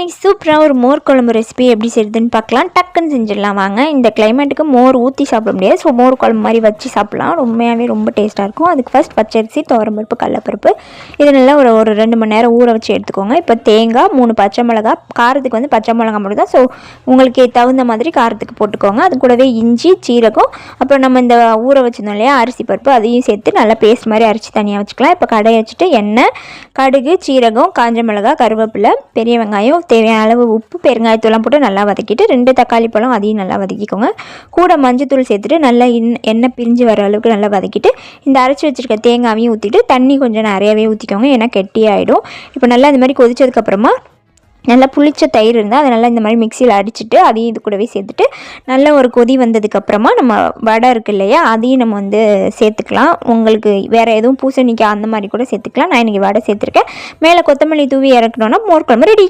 இன்றைக்கி சூப்பராக ஒரு மோர் குழம்பு ரெசிபி எப்படி செய்யுதுன்னு பார்க்கலாம். டக்குன்னு செஞ்சிடலாம் வாங்க. இந்த கிளைமேட்டுக்கு மோர் ஊற்றி சாப்பிட முடியாது, ஸோ மோர் குழம்பு மாதிரி வச்சு சாப்பிட்லாம். உண்மையாகவே ரொம்ப டேஸ்ட்டாக இருக்கும். அதுக்கு ஃபஸ்ட் பச்சரிசி, துவரம்பருப்பு, கடலப்பருப்பு இது நல்லா ஒரு 2 மணி நேரம் ஊற வச்சு எடுத்துக்கோங்க. இப்போ தேங்காய், 3 பச்சை மிளகா, காரத்துக்கு வந்து பச்சை மிளகா மட்டும் தான், ஸோ உங்களுக்கு தகுந்த மாதிரி காரத்துக்கு போட்டுக்கோங்க. அது கூடவே இஞ்சி, சீரகம், அப்புறம் நம்ம இந்த ஊற வச்சுருந்தோம் இல்லையா அரிசி பருப்பு, அதையும் சேர்த்து நல்லா பேஸ்ட் மாதிரி அரைச்சி தனியாக வச்சுக்கலாம். இப்போ கடையை வச்சுட்டு எண்ணெய், கடுகு, சீரகம், காஞ்ச மிளகா, கருவேப்பிலை, பெரிய வெங்காயம், தேவையான அளவு உப்பு, பெருங்காயத்தூள்லாம் போட்டு நல்லா வதக்கிட்டு 2 தக்காளி பழம் அதையும் நல்லா வதக்கிக்கோங்க. கூட மஞ்சத்தூள் சேர்த்துட்டு நல்லா எண்ணெய் பிரிஞ்சு வர அளவுக்கு நல்லா வதக்கிட்டு இந்த அரைச்சி வச்சுருக்க தேங்காயையும் ஊற்றிட்டு தண்ணி கொஞ்சம் நிறையாவே ஊற்றிக்கோங்க, ஏன்னா கெட்டியாகிடும். இப்போ நல்லா இந்த மாதிரி கொதிச்சதுக்கப்புறமா நல்லா புளிச்ச தயிர் இருந்தால் அதை நல்லா இந்த மாதிரி மிக்சியில் அடிச்சுட்டு அதையும் இது கூடவே சேர்த்துட்டு நல்லா ஒரு கொதி வந்ததுக்கப்புறமா நம்ம வடை இருக்குது இல்லையா அதையும் நம்ம வந்து சேர்த்துக்கலாம். உங்களுக்கு வேறு எதுவும் பூசணிக்காய் அந்த மாதிரி கூட சேர்த்துக்கலாம். நான் இன்றைக்கி வடை சேர்த்துருக்கேன். மேலே கொத்தமல்லி தூவி இறக்கணுன்னா மோர் குழம்பு ரெடி.